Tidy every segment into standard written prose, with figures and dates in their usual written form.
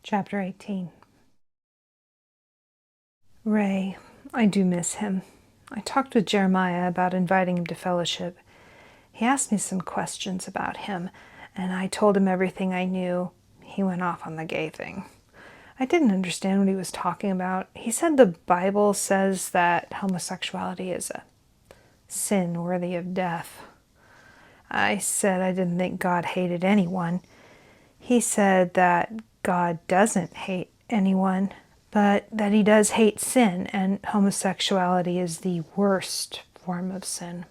Chapter 18. Ray, I do miss him. I talked with Jeremiah about inviting him to fellowship. He asked me some questions about him, and I told him everything I knew. He went off on the gay thing. I didn't understand what he was talking about. He said the Bible says that homosexuality is a sin worthy of death. I said I didn't think God hated anyone. He said that God doesn't hate anyone, but that he does hate sin, and homosexuality is the worst form of sin.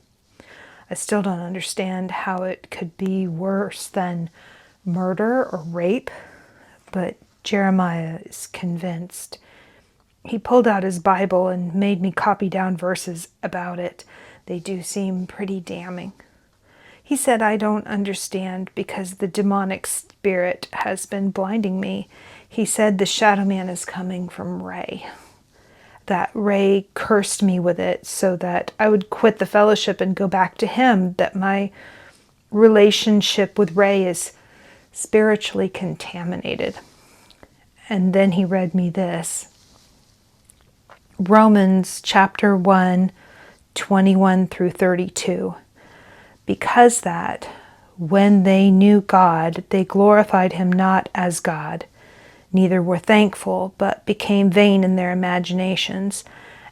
I still don't understand how it could be worse than murder or rape, but Jeremiah is convinced. He pulled out his Bible and made me copy down verses about it. They do seem pretty damning. He said I don't understand because the demonic spirit has been blinding me. He said the shadow man is coming from Ray. That Ray cursed me with it so that I would quit the fellowship and go back to him, that my relationship with Ray is spiritually contaminated. And then he read me this. Romans chapter 1, 21 through 32. Because that, when they knew God, they glorified him not as God, neither were thankful, but became vain in their imaginations,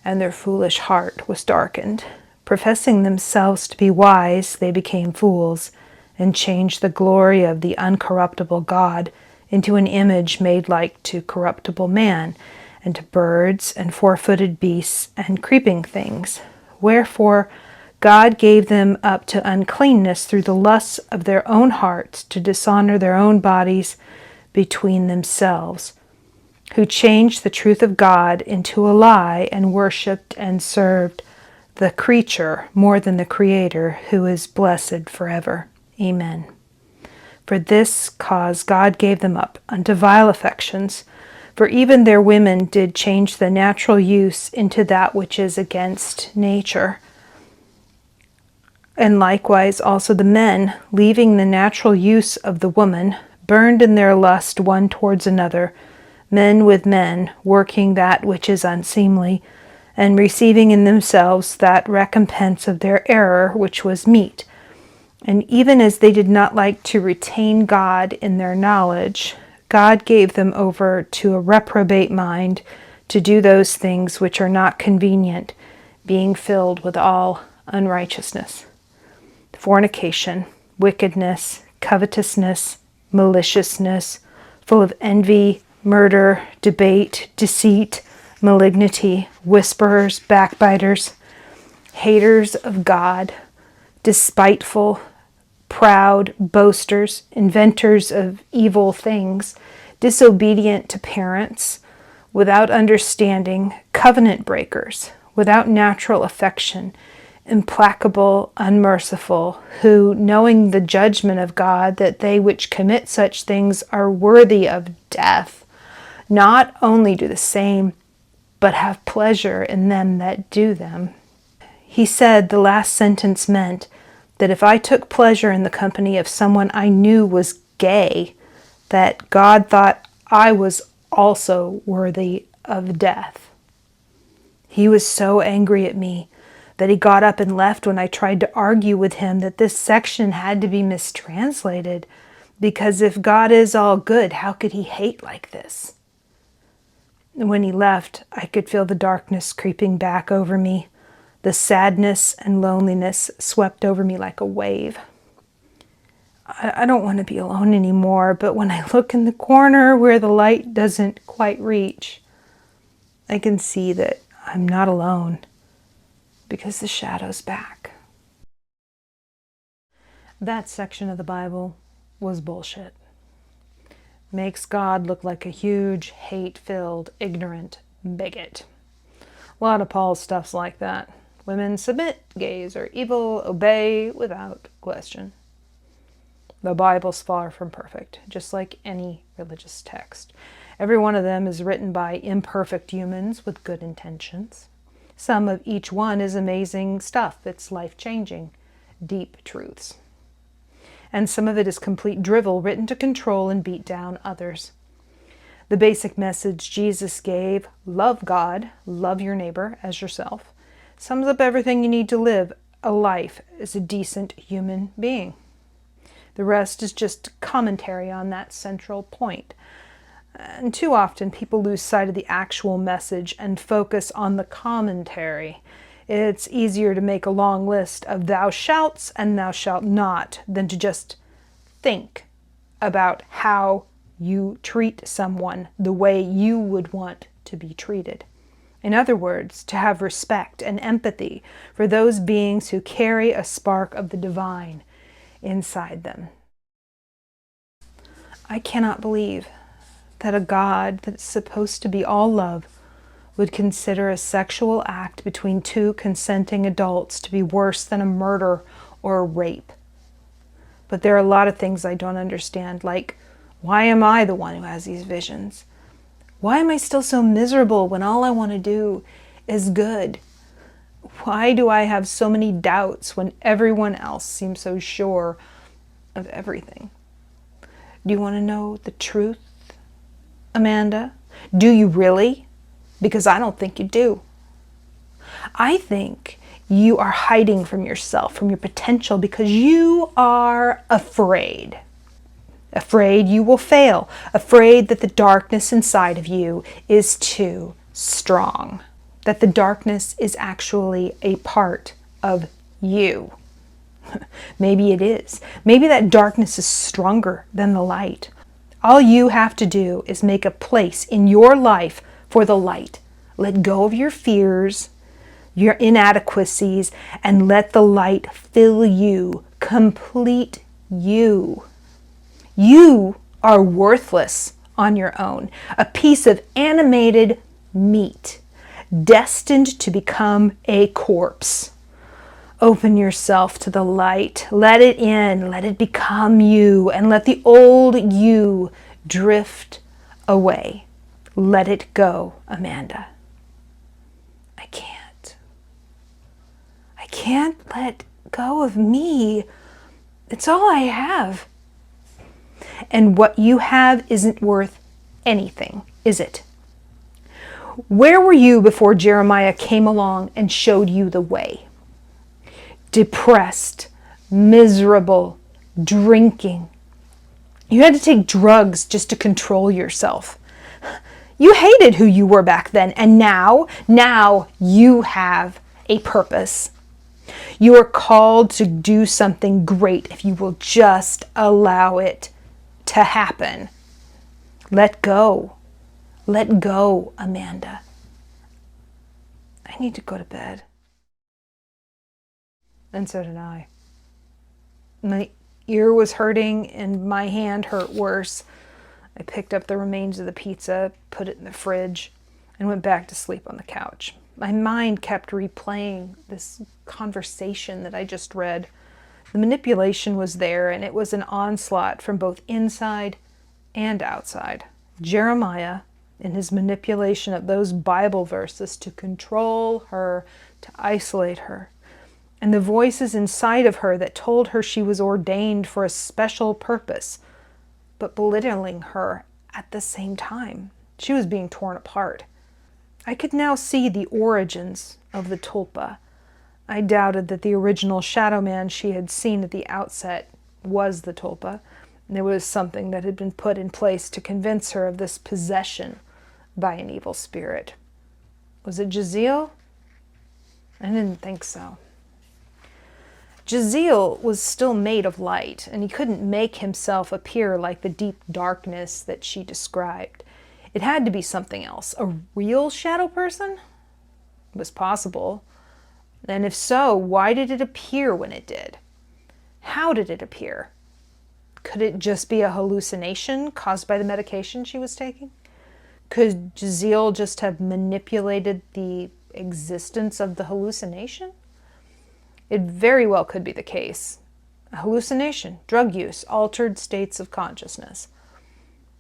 and their foolish heart was darkened. Professing themselves to be wise, they became fools, and changed the glory of the uncorruptible God into an image made like to corruptible man, and to birds, and four-footed beasts, and creeping things. Wherefore God gave them up to uncleanness through the lusts of their own hearts, to dishonor their own bodies between themselves, who changed the truth of God into a lie, and worshipped and served the creature more than the Creator, who is blessed forever. Amen. For this cause God gave them up unto vile affections, for even their women did change the natural use into that which is against nature. And likewise also the men, leaving the natural use of the woman, burned in their lust one towards another, men with men, working that which is unseemly, and receiving in themselves that recompense of their error which was meet. And even as they did not like to retain God in their knowledge, God gave them over to a reprobate mind to do those things which are not convenient, being filled with all unrighteousness, fornication, wickedness, covetousness, maliciousness, full of envy, murder, debate, deceit, malignity, whisperers, backbiters, haters of God, despiteful, proud, boasters, inventors of evil things, disobedient to parents, without understanding, covenant breakers, without natural affection, implacable, unmerciful, who, knowing the judgment of God, that they which commit such things are worthy of death, not only do the same, but have pleasure in them that do them. He said the last sentence meant that if I took pleasure in the company of someone I knew was gay, that God thought I was also worthy of death. He was so angry at me that he got up and left when I tried to argue with him that this section had to be mistranslated, because if God is all good, how could he hate like this? And when he left, I could feel the darkness creeping back over me. The sadness and loneliness swept over me like a wave. I don't want to be alone anymore, but when I look in the corner where the light doesn't quite reach, I can see that I'm not alone, because the shadow's back. That section of the Bible was bullshit. Makes God look like a huge, hate-filled, ignorant bigot. A lot of Paul's stuff's like that. Women submit, gays are evil, obey without question. The Bible's far from perfect, just like any religious text. Every one of them is written by imperfect humans with good intentions. Some of each one is amazing stuff. It's life-changing, deep truths. And some of it is complete drivel written to control and beat down others. The basic message Jesus gave, love God, love your neighbor as yourself, sums up everything you need to live a life as a decent human being. The rest is just commentary on that central point. And too often people lose sight of the actual message and focus on the commentary. It's easier to make a long list of thou shalts and thou shalt not than to just think about how you treat someone the way you would want to be treated. In other words, to have respect and empathy for those beings who carry a spark of the divine inside them. I cannot believe that a God that's supposed to be all love would consider a sexual act between two consenting adults to be worse than a murder or a rape. But there are a lot of things I don't understand, like, why am I the one who has these visions? Why am I still so miserable when all I want to do is good? Why do I have so many doubts when everyone else seems so sure of everything? Do you want to know the truth, Amanda? Do you really? Because I don't think you do. I think you are hiding from yourself, from your potential, because you are afraid. Afraid you will fail. Afraid that the darkness inside of you is too strong. That the darkness is actually a part of you. Maybe it is. Maybe that darkness is stronger than the light. All you have to do is make a place in your life for the light. Let go of your fears, your inadequacies, and let the light fill you, complete you. You are worthless on your own, a piece of animated meat, destined to become a corpse. Open yourself to the light. Let it in. Let it become you. And let the old you drift away. Let it go, Amanda. I can't. I can't let go of me. It's all I have. And what you have isn't worth anything, is it? Where were you before Jeremiah came along and showed you the way? Depressed, miserable, drinking. You had to take drugs just to control yourself. You hated who you were back then, and now you have a purpose. You are called to do something great if you will just allow it to happen. Let go. Let go, Amanda. I need to go to bed. And so did I. My ear was hurting and my hand hurt worse. I picked up the remains of the pizza, put it in the fridge, and went back to sleep on the couch. My mind kept replaying this conversation that I just read. The manipulation was there, and it was an onslaught from both inside and outside. Jeremiah, in his manipulation of those Bible verses to control her, to isolate her, and the voices inside of her that told her she was ordained for a special purpose, but belittling her at the same time. She was being torn apart. I could now see the origins of the tulpa. I doubted that the original shadow man she had seen at the outset was the tulpa. There was something that had been put in place to convince her of this possession by an evil spirit. Was it Jaziel? I didn't think so. Jaziel was still made of light, and he couldn't make himself appear like the deep darkness that she described. It had to be something else. A real shadow person? It was possible. And if so, why did it appear when it did? How did it appear? Could it just be a hallucination caused by the medication she was taking? Could Jaziel just have manipulated the existence of the hallucination? It very well could be the case. A hallucination, drug use, altered states of consciousness.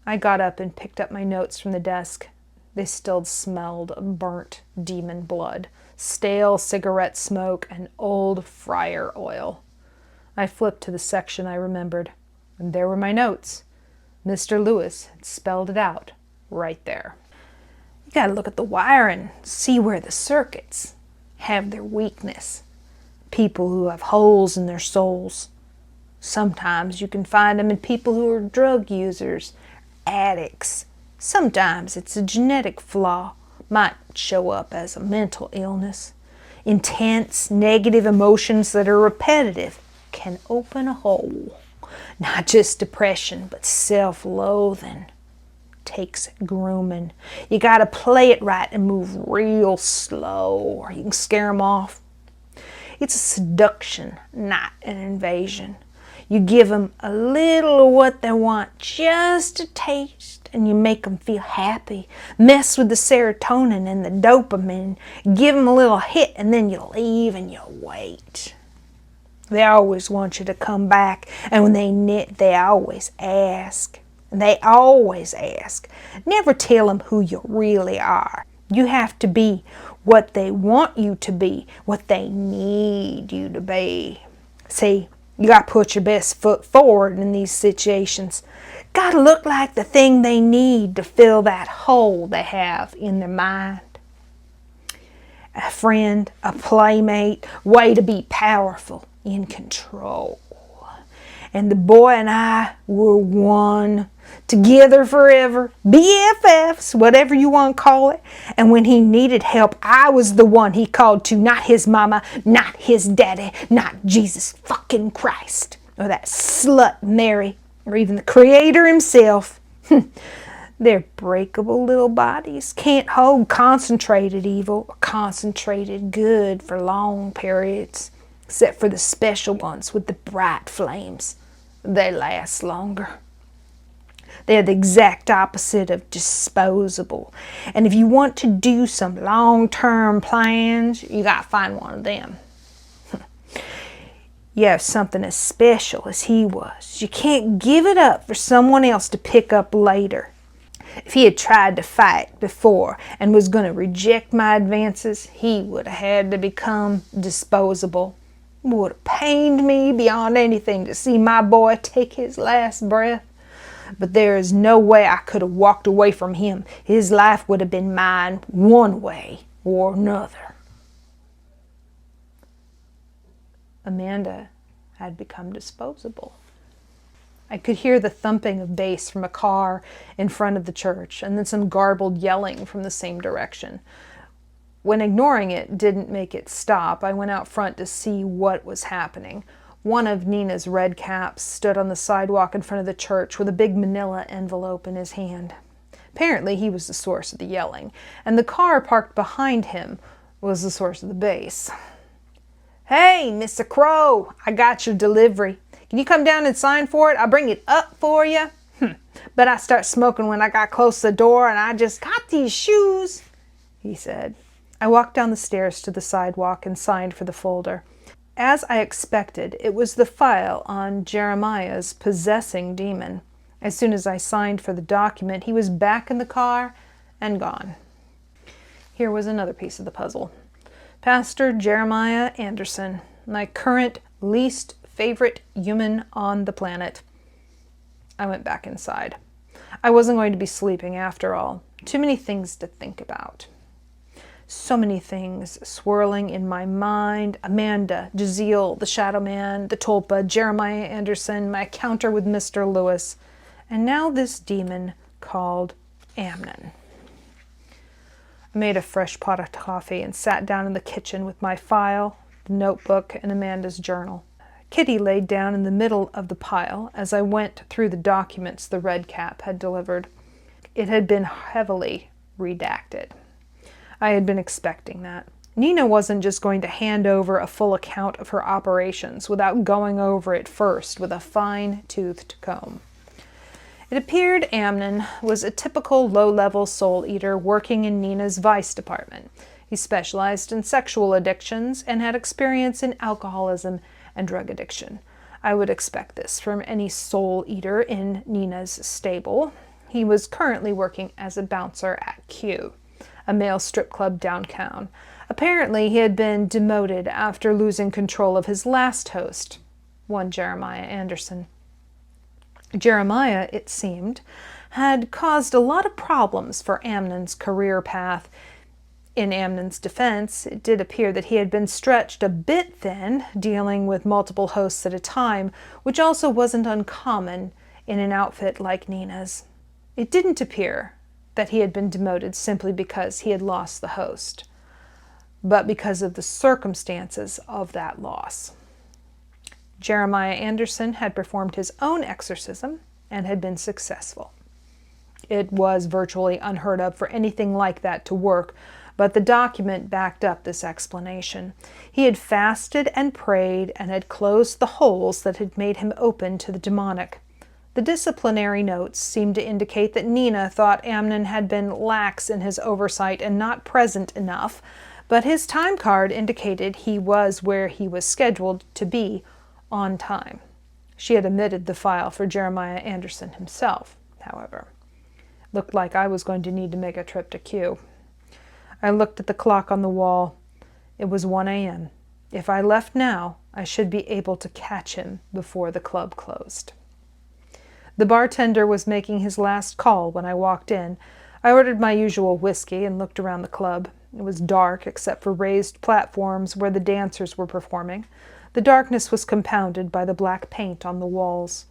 I got up and picked up my notes from the desk. They still smelled of burnt demon blood, stale cigarette smoke, and old fryer oil. I flipped to the section I remembered, and there were my notes. Mr. Lewis had spelled it out right there. You gotta look at the wire and see where the circuits have their weakness. People who have holes in their souls. Sometimes you can find them in people who are drug users, addicts. Sometimes it's a genetic flaw, might show up as a mental illness. Intense, negative emotions that are repetitive can open a hole. Not just depression, but self-loathing. Takes grooming. You gotta play it right and move real slow, or you can scare them off. It's a seduction, not an invasion. You give them a little of what they want, just a taste, and you make them feel happy. Mess with the serotonin and the dopamine. Give them a little hit, and then you leave and you wait. They always want you to come back, and when they knit, they always ask. They always ask. Never tell them who you really are. You have to be what they want you to be, what they need you to be. See, you got to put your best foot forward in these situations. Got to look like the thing they need to fill that hole they have in their mind. A friend, a playmate, way to be powerful, in control. And the boy and I were one, together forever, BFFs, whatever you want to call it. And when he needed help, I was the one he called to, not his mama, not his daddy, not Jesus fucking Christ, or that slut Mary, or even the Creator himself. Their breakable little bodies can't hold concentrated evil or concentrated good for long periods, except for the special ones with the bright flames. They last longer. They're the exact opposite of disposable. And if you want to do some long-term plans, you got to find one of them. You have something as special as he was. You can't give it up for someone else to pick up later. If he had tried to fight before and was going to reject my advances, he would have had to become disposable. It would have pained me beyond anything to see my boy take his last breath. But there is no way I could have walked away from him. His life would have been mine one way or another. Amanda had become disposable. I could hear the thumping of bass from a car in front of the church, and then some garbled yelling from the same direction. When ignoring it didn't make it stop, I went out front to see what was happening. One of Nina's red caps stood on the sidewalk in front of the church with a big manila envelope in his hand. Apparently he was the source of the yelling, and the car parked behind him was the source of the bass. "Hey, Mr. Crow, I got your delivery. Can you come down and sign for it? I'll bring it up for you." "But I start smoking when I got close to the door, and I just got these shoes," he said. I walked down the stairs to the sidewalk and signed for the folder. As I expected, it was the file on Jeremiah's possessing demon. As soon as I signed for the document, he was back in the car and gone. Here was another piece of the puzzle. Pastor Jeremiah Anderson, my current least favorite human on the planet. I went back inside. I wasn't going to be sleeping after all. Too many things to think about. So many things swirling in my mind. Amanda, Jaziel, the Shadow Man, the Tulpa, Jeremiah Anderson, my encounter with Mr. Lewis, and now this demon called Amnon. I made a fresh pot of coffee and sat down in the kitchen with my file, the notebook, and Amanda's journal. Kitty laid down in the middle of the pile as I went through the documents the red cap had delivered. It had been heavily redacted. I had been expecting that. Nina wasn't just going to hand over a full account of her operations without going over it first with a fine-toothed comb. It appeared Amnon was a typical low-level soul-eater working in Nina's vice department. He specialized in sexual addictions and had experience in alcoholism and drug addiction. I would expect this from any soul-eater in Nina's stable. He was currently working as a bouncer at Q, a male strip club downtown. Apparently, he had been demoted after losing control of his last host, one Jeremiah Anderson. Jeremiah, it seemed, had caused a lot of problems for Amnon's career path. In Amnon's defense, it did appear that he had been stretched a bit thin, dealing with multiple hosts at a time, which also wasn't uncommon in an outfit like Nina's. It didn't appear that he had been demoted simply because he had lost the host, but because of the circumstances of that loss. Jeremiah Anderson had performed his own exorcism and had been successful. It was virtually unheard of for anything like that to work, but the document backed up this explanation. He had fasted and prayed and had closed the holes that had made him open to the demonic. The disciplinary notes seemed to indicate that Nina thought Amnon had been lax in his oversight and not present enough, but his time card indicated he was where he was scheduled to be on time. She had omitted the file for Jeremiah Anderson himself, however. Looked like I was going to need to make a trip to Kew. I looked at the clock on the wall. It was 1 a.m. If I left now, I should be able to catch him before the club closed. The bartender was making his last call when I walked in. I ordered my usual whiskey and looked around the club. It was dark except for raised platforms where the dancers were performing. The darkness was compounded by the black paint on the walls.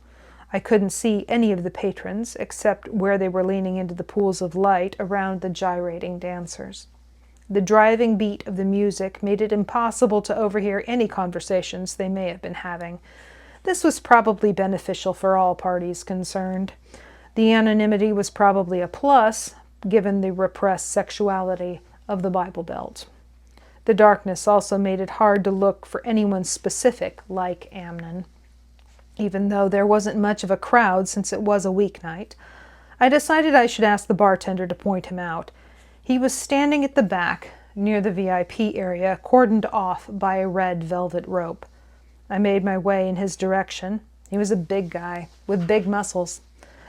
I couldn't see any of the patrons except where they were leaning into the pools of light around the gyrating dancers. The driving beat of the music made it impossible to overhear any conversations they may have been having. This was probably beneficial for all parties concerned. The anonymity was probably a plus, given the repressed sexuality of the Bible Belt. The darkness also made it hard to look for anyone specific like Amnon. Even though there wasn't much of a crowd since it was a weeknight, I decided I should ask the bartender to point him out. He was standing at the back, near the VIP area, cordoned off by a red velvet rope. I made my way in his direction. He was a big guy, with big muscles,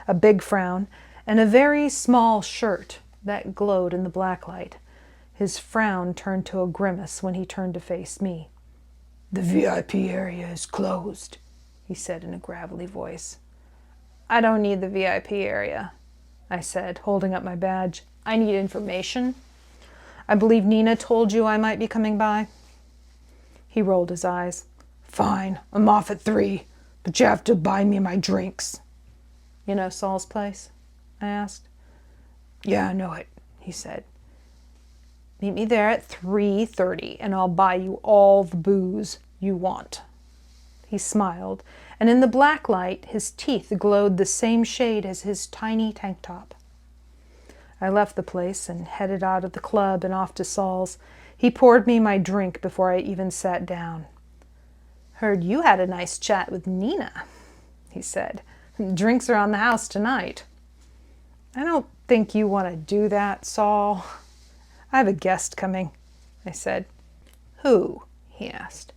a big frown, and a very small shirt that glowed in the blacklight. His frown turned to a grimace when he turned to face me. "The VIP area is closed," he said in a gravelly voice. "I don't need the VIP area," I said, holding up my badge. "I need information. I believe Nina told you I might be coming by." He rolled his eyes. "Fine, I'm off at 3, but you have to buy me my drinks." "You know Saul's place?" I asked. "Yeah, I know it," he said. "Meet me there at 3:30, and I'll buy you all the booze you want." He smiled, and in the black light, his teeth glowed the same shade as his tiny tank top. I left the place and headed out of the club and off to Saul's. He poured me my drink before I even sat down. "Heard you had a nice chat with Nina," he said. "Drinks are on the house tonight." "I don't think you want to do that, Saul. I have a guest coming," I said. "Who?" he asked.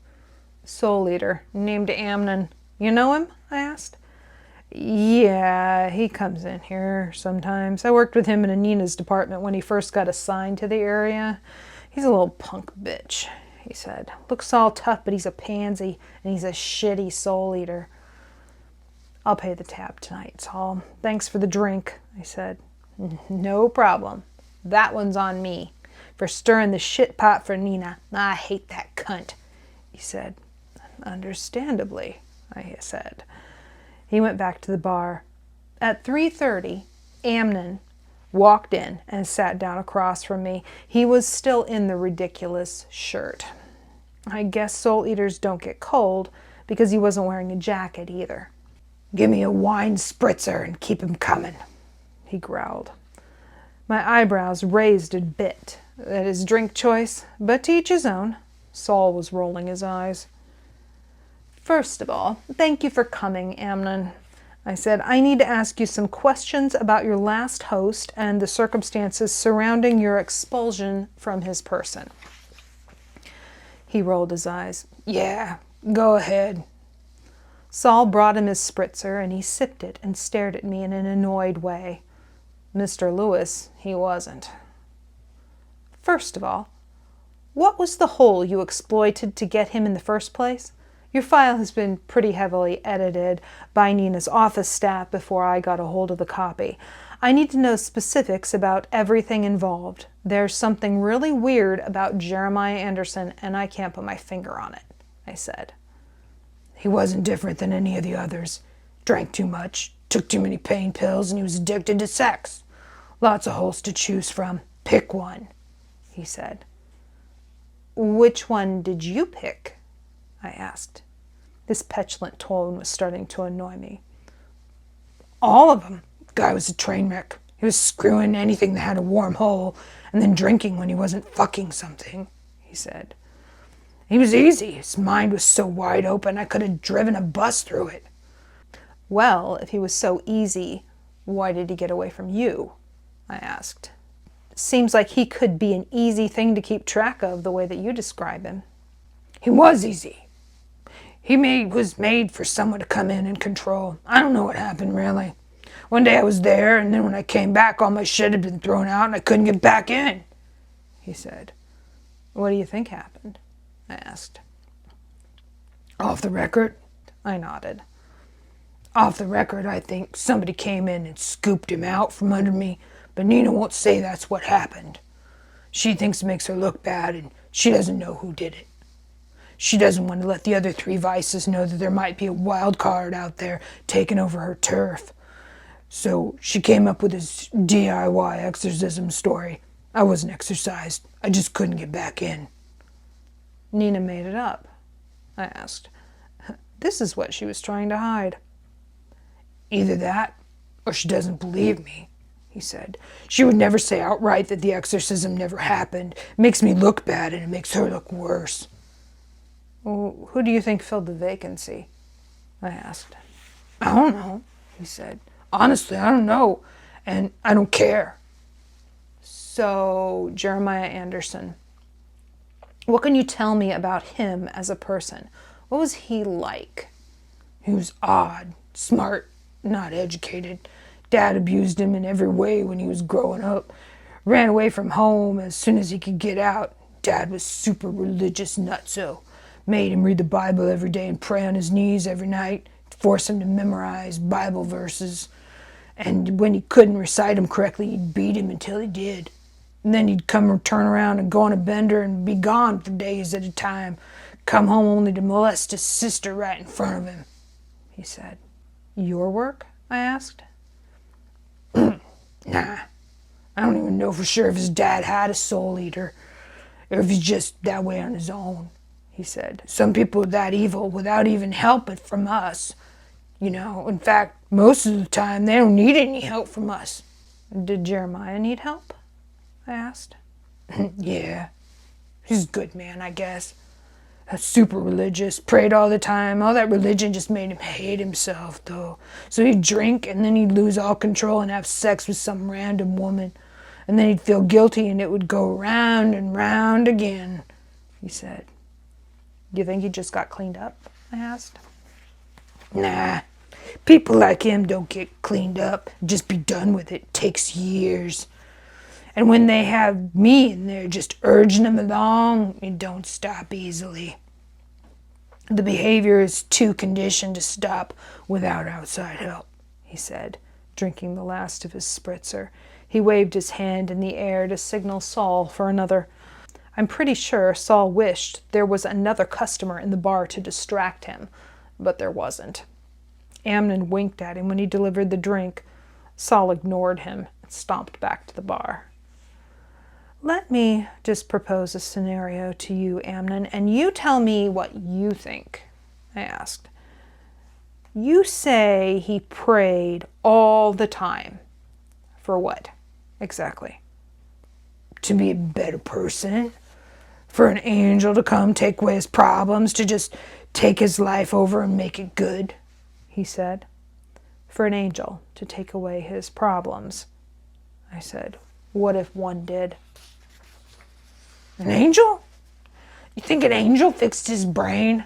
"Soul Eater, named Amnon. You know him?" I asked. "Yeah, he comes in here sometimes. I worked with him in Nina's department when he first got assigned to the area. He's a little punk bitch," he said. "Looks all tough, but he's a pansy, and he's a shitty soul eater." "I'll pay the tab tonight, Saul. Thanks for the drink," I said. "No problem. That one's on me, for stirring the shit pot for Nina. I hate that cunt," he said. "Understandably," I said. He went back to the bar. At 3:30, Amnon walked in and sat down across from me. He was still in the ridiculous shirt. I guess soul eaters don't get cold, because he wasn't wearing a jacket either. "Give me a wine spritzer and keep him coming," he growled. My eyebrows raised a bit at his drink choice, but to each his own. Saul was rolling his eyes. "First of all, thank you for coming, Amnon," I said. "I need to ask you some questions about your last host and the circumstances surrounding your expulsion from his person." He rolled his eyes. "Yeah, go ahead." Saul brought him his spritzer, and he sipped it and stared at me in an annoyed way. Mr. Lewis, he wasn't. "First of all, what was the hole you exploited to get him in the first place? Your file has been pretty heavily edited by Nina's office staff before I got a hold of the copy. I need to know specifics about everything involved. There's something really weird about Jeremiah Anderson, and I can't put my finger on it," I said. "He wasn't different than any of the others. Drank too much, took too many pain pills, and he was addicted to sex. Lots of holes to choose from. Pick one," he said. "Which one did you pick?" I asked. This petulant tone was starting to annoy me. "All of them. The guy was a train wreck. He was screwing anything that had a warm hole and then drinking when he wasn't fucking something," he said. "He was easy. His mind was so wide open I could have driven a bus through it." "Well, if he was so easy, why did he get away from you?" I asked. "Seems like he could be an easy thing to keep track of the way that you describe him." "He was easy. He was made for someone to come in and control. I don't know what happened, really. One day I was there, and then when I came back, all my shit had been thrown out and I couldn't get back in," he said. "What do you think happened?" I asked. "Off the record?" I nodded. "Off the record, I think somebody came in and scooped him out from under me, but Nina won't say that's what happened. She thinks it makes her look bad, and she doesn't know who did it. She doesn't want to let the other three vices know that there might be a wild card out there taking over her turf. So she came up with this DIY exorcism story. I wasn't exorcised. I just couldn't get back in." "Nina made it up?" I asked. This is what she was trying to hide. "Either that, or she doesn't believe me," he said. "She would never say outright that the exorcism never happened. It makes me look bad, and it makes her look worse." "Well, who do you think filled the vacancy?" I asked. "I don't know," he said. "Honestly, I don't know, and I don't care." "So, Jeremiah Anderson, what can you tell me about him as a person? What was he like?" "He was odd, smart, not educated. Dad abused him in every way when he was growing up. Ran away from home as soon as he could get out. Dad was super religious nutso. Made him read the Bible every day and pray on his knees every night. Force him to memorize Bible verses. And when he couldn't recite them correctly, he'd beat him until he did. And then he'd turn around and go on a bender and be gone for days at a time. Come home only to molest his sister right in front of him," he said. "Your work?" I asked. "Nah. I don't even know for sure if his dad had a soul eater, or if he's just that way on his own," he said. "Some people are that evil without even help from us. In fact, most of the time they don't need any help from us." "Did Jeremiah need help?" I asked. "Yeah. He's a good man, I guess. Super religious, prayed all the time. All that religion just made him hate himself, though. So he'd drink, and then he'd lose all control and have sex with some random woman. And then he'd feel guilty, and it would go round and round again," he said. "Do you think he just got cleaned up?" I asked. "Nah. People like him don't get cleaned up. Just be done with it. Takes years. And when they have me in there just urging them along, it don't stop easily. The behavior is too conditioned to stop without outside help," he said, drinking the last of his spritzer. He waved his hand in the air to signal Saul for another. I'm pretty sure Saul wished there was another customer in the bar to distract him, but there wasn't. Amnon winked at him when he delivered the drink. Saul ignored him and stomped back to the bar. "Let me just propose a scenario to you, Amnon, and you tell me what you think," I asked. "You say he prayed all the time. For what, exactly?" "To be a better person. For an angel to come take away his problems, to just take his life over and make it good," he said. "For an angel to take away his problems," I said. "What if one did?" "An angel? You think an angel fixed his brain?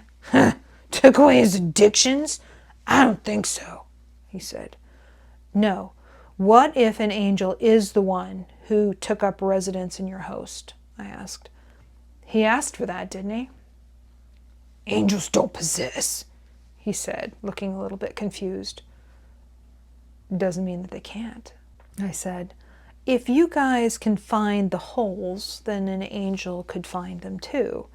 Took away his addictions? I don't think so," he said. "No. What if an angel is the one who took up residence in your host?" I asked. "He asked for that, didn't he?" Angels don't possess, he said, looking a little bit confused. Doesn't mean that they can't, I said. If you guys can find the holes, then an angel could find them too.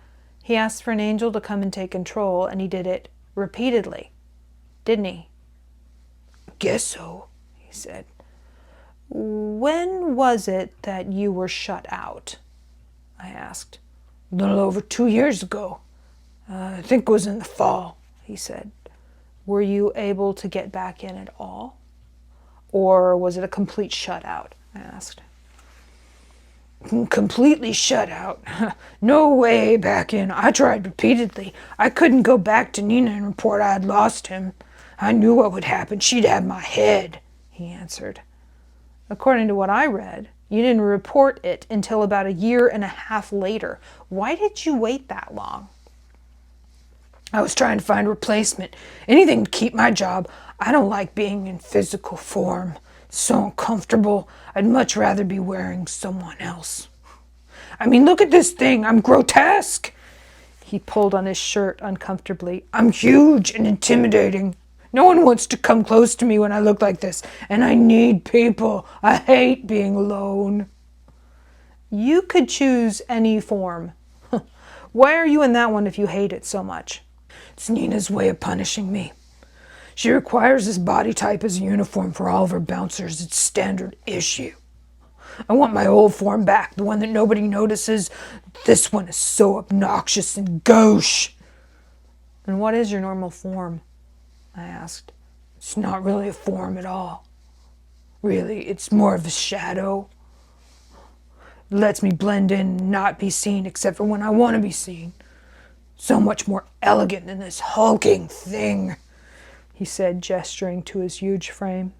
He asked for an angel to come and take control, and he did it repeatedly, didn't he? Guess so, he said. When was it that you were shut out? I asked. A little over 2 years ago. I think it was in the fall, he said. Were you able to get back in at all? Or was it a complete shutout? I asked. Completely shut out. No way back in. I tried repeatedly. I couldn't go back to Nina and report I had lost him. I knew what would happen. She'd have my head, he answered. According to what I read, you didn't report it until about 1.5 years later. Why did you wait that long? I was trying to find a replacement. Anything to keep my job. I don't like being in physical form. It's so uncomfortable. I'd much rather be wearing someone else. I mean, look at this thing. I'm grotesque. He pulled on his shirt uncomfortably. I'm huge and intimidating. No one wants to come close to me when I look like this, and I need people. I hate being alone. You could choose any form. Why are you in that one if you hate it so much? It's Nina's way of punishing me. She requires this body type as a uniform for all of her bouncers. It's standard issue. I want my old form back, the one that nobody notices. This one is so obnoxious and gauche. And what is your normal form? I asked. It's not really a form at all. Really, it's more of a shadow. It lets me blend in and not be seen except for when I want to be seen. So much more elegant than this hulking thing, he said, gesturing to his huge frame.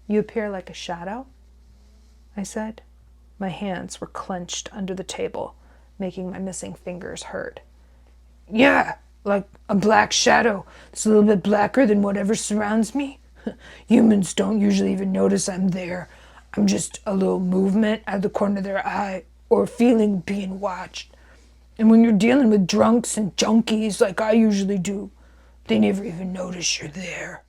You appear like a shadow? I said. My hands were clenched under the table, making my missing fingers hurt. Yeah, like a black shadow. It's a little bit blacker than whatever surrounds me. Humans don't usually even notice I'm there. I'm just a little movement at the corner of their eye, or a feeling being watched. And when you're dealing with drunks and junkies like I usually do, they never even notice you're there.